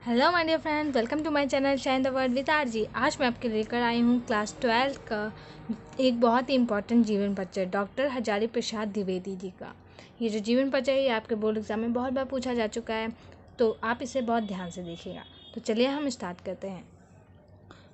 Hello my dear friend, welcome to my channel shine the word with RG. आज मैं आपके लेकर आई हूँ क्लास 12 का एक बहुत ही इंपॉर्टेंट जीवन परिचय डॉक्टर हजारी प्रसाद द्विवेदी जी का। ये जो जीवन परिचय है ये आपके बोर्ड एग्जाम में बहुत बार पूछा जा चुका है, तो आप इसे बहुत ध्यान से देखिएगा। तो चलिए हम स्टार्ट करते हैं।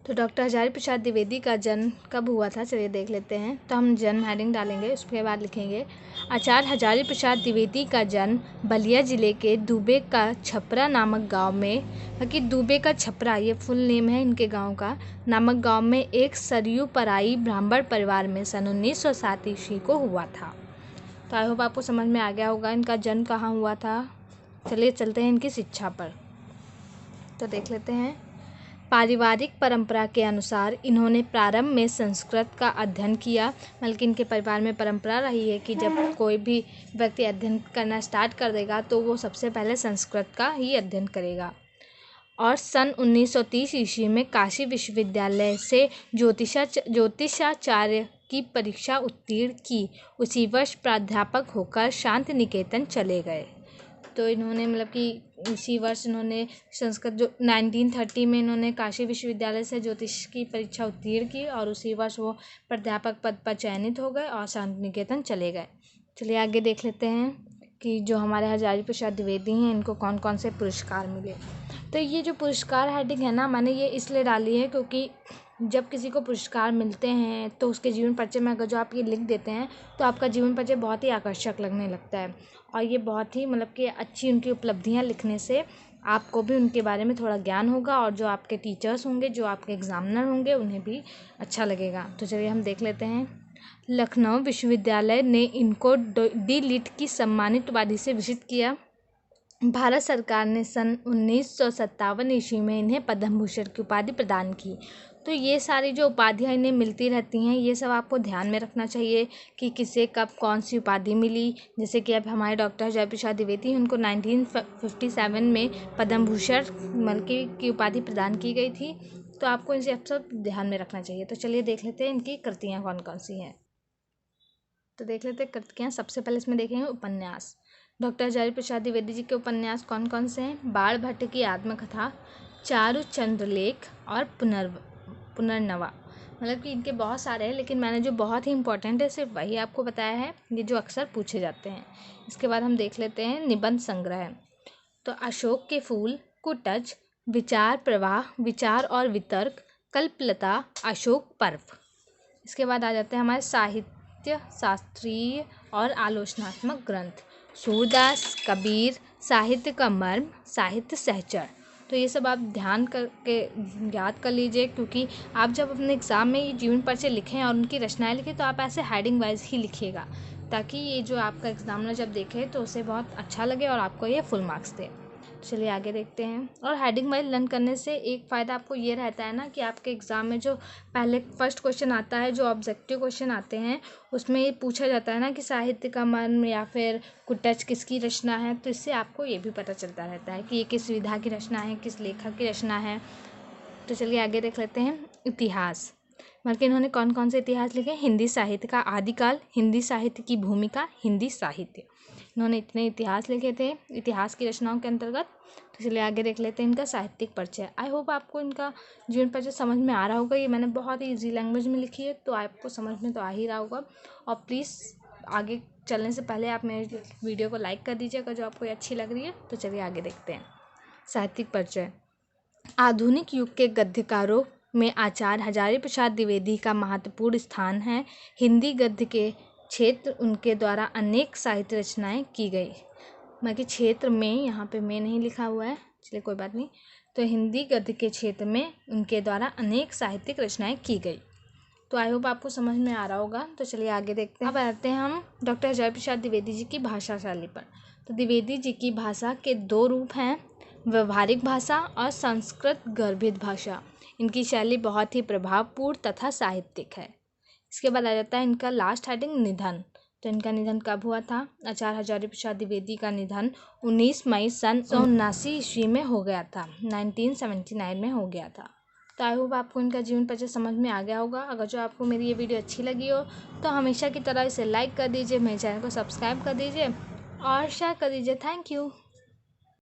तो डॉक्टर हजारी प्रसाद द्विवेदी का जन्म कब हुआ था, चलिए देख लेते हैं। तो हम जन्म हेडिंग डालेंगे, उसके बाद लिखेंगे आचार्य हजारी प्रसाद द्विवेदी का जन्म बलिया जिले के दुबे का छपरा नामक गांव में, बाकी दुबे का छपरा ये फुल नेम है इनके गांव का, नामक गांव में एक सरयू पराई ब्राह्मण परिवार में सन 1907 ईस्वी को हुआ था। तो आई होप आपको समझ में आ गया होगा इनका जन्म कहाँ हुआ था। चलिए चलते हैं इनकी शिक्षा पर। तो देख लेते हैं। पारिवारिक परंपरा के अनुसार इन्होंने प्रारंभ में संस्कृत का अध्ययन किया, बल्कि इनके परिवार में परंपरा रही है कि जब कोई भी व्यक्ति अध्ययन करना स्टार्ट कर देगा तो वो सबसे पहले संस्कृत का ही अध्ययन करेगा। और सन 1930 ईस्वी में काशी विश्वविद्यालय से ज्योतिषाचार्य की परीक्षा उत्तीर्ण की। उसी वर्ष प्राध्यापक होकर शांति निकेतन चले गए। तो इन्होंने मतलब कि इसी वर्ष इन्होंने संस्कृत जो 1930 में इन्होंने काशी विश्वविद्यालय से ज्योतिष की परीक्षा उत्तीर्ण की और उसी वर्ष वो प्राध्यापक पद पर चयनित हो गए और शांति निकेतन चले गए। चलिए आगे देख लेते हैं कि जो हमारे हजारी प्रसाद द्विवेदी हैं इनको कौन कौन से पुरस्कार मिले। तो ये जो पुरस्कार हेडिंग है ना, मैंने ये इसलिए डाली है क्योंकि जब किसी को पुरस्कार मिलते हैं तो उसके जीवन परिचय में अगर जो आप ये लिख देते हैं तो आपका जीवन परिचय बहुत ही आकर्षक लगने लगता है। और ये बहुत ही मतलब कि अच्छी उनकी उपलब्धियां लिखने से आपको भी उनके बारे में थोड़ा ज्ञान होगा और जो आपके टीचर्स होंगे, जो आपके एग्जामिनर होंगे, उन्हें भी अच्छा लगेगा। तो चलिए हम देख लेते हैं। लखनऊ विश्वविद्यालय ने इनको डी लिट की सम्मानित उपाधि से विभूषित किया। भारत सरकार ने सन 1957 ईस्वी में इन्हें पद्म भूषण की उपाधि प्रदान की। तो ये सारी जो उपाधियाँ इन्हें मिलती रहती हैं, ये सब आपको ध्यान में रखना चाहिए कि किसे कब कौन सी उपाधि मिली। जैसे कि अब हमारे डॉक्टर हजारी प्रसाद द्विवेदी उनको 1957 में पद्म भूषण की उपाधि प्रदान की गई थी। तो आपको इसे सब ध्यान में रखना चाहिए। तो चलिए देख लेते हैं इनकी कृतियाँ कौन कौन सी हैं। तो देख लेते हैं कृतियाँ। सबसे पहले इसमें देखेंगे उपन्यास। डॉक्टर हजारी प्रसाद द्विवेदी जी के उपन्यास कौन कौन से हैं? बाण भट्ट की आत्मकथा, चारु चंद्रलेख और पुनर्नवा। मतलब कि इनके बहुत सारे हैं, लेकिन मैंने जो बहुत ही इंपॉर्टेंट है सिर्फ वही आपको बताया है, ये जो अक्सर पूछे जाते हैं। इसके बाद हम देख लेते हैं निबंध संग्रह। तो अशोक के फूल, कुटज, विचार प्रवाह, विचार और वितर्क, कल्पलता, अशोक पर्व। इसके बाद आ जाते हैं हमारे साहित्य शास्त्रीय और आलोचनात्मक ग्रंथ। सूरदास, कबीर, साहित्य का मर्म, साहित्य सहचर। तो ये सब आप ध्यान करके याद कर लीजिए, क्योंकि आप जब अपने एग्ज़ाम में ये जीवन परिचय लिखें और उनकी रचनाएं लिखें तो आप ऐसे हेडिंग वाइज ही लिखिएगा, ताकि ये जो आपका एग्जामिनर जब देखे तो उसे बहुत अच्छा लगे और आपको ये फुल मार्क्स दे। चलिए आगे देखते हैं। और हेडिंग वाइज लर्न करने से एक फ़ायदा आपको ये रहता है ना कि आपके एग्ज़ाम में जो पहले फर्स्ट क्वेश्चन आता है, जो ऑब्जेक्टिव क्वेश्चन आते हैं, उसमें ये पूछा जाता है ना कि साहित्य का मर्म या फिर कुटच किसकी रचना है। तो इससे आपको ये भी पता चलता रहता है कि ये किस विधा की रचना है, किस लेखक की रचना है। तो चलिए आगे देख लेते हैं। इतिहास, बल्कि इन्होंने कौन कौन से इतिहास लिखे? हिंदी साहित्य का आदिकाल, हिंदी साहित्य की भूमिका, हिंदी साहित्य। इन्होंने इतने इतिहास लिखे थे इतिहास की रचनाओं के अंतर्गत। तो चलिए आगे देख लेते हैं इनका साहित्यिक परिचय। आई होप आपको इनका जीवन परिचय समझ में आ रहा होगा। ये मैंने बहुत ही ईजी लैंग्वेज में लिखी है, तो आपको समझ में तो आ ही रहा होगा। और प्लीज़ आगे चलने से पहले आप मेरे वीडियो को लाइक कर दीजिएगा जो आपको अच्छी लग रही है। तो चलिए आगे देखते हैं। साहित्यिक परिचय। आधुनिक युग के गद्यकारों में आचार्य हजारी प्रसाद द्विवेदी का महत्वपूर्ण स्थान है। हिंदी गद्य के क्षेत्र उनके द्वारा अनेक साहित्य रचनाएं की गई। बाकी क्षेत्र में यहाँ पे मैं नहीं लिखा हुआ है, चलिए कोई बात नहीं। तो हिंदी गद्य के क्षेत्र में उनके द्वारा अनेक साहित्यिक रचनाएं की गई। तो आई होप आपको समझ में आ रहा होगा। तो चलिए आगे देखते हैं। अब आते हैं हम डॉक्टर हजारी प्रसाद द्विवेदी जी की भाषा शैली पर। तो द्विवेदी जी की भाषा के दो रूप हैं, व्यवहारिक भाषा और संस्कृत गर्भित भाषा। इनकी शैली बहुत ही प्रभावपूर्ण तथा साहित्यिक है। इसके बाद आ जाता है इनका लास्ट हेडिंग निधन। तो इनका निधन कब हुआ था? आचार्य हजारी प्रसाद द्विवेदी का निधन 19 मई सन 1979 ईस्वी में हो गया था, 1979 में हो गया था। तो आई होप आपको इनका जीवन परिचय समझ में आ गया होगा। अगर जो आपको मेरी ये वीडियो अच्छी लगी हो तो हमेशा की तरह इसे लाइक कर दीजिए, मेरे चैनल को सब्सक्राइब कर दीजिए और शेयर कर दीजिए। Thank you.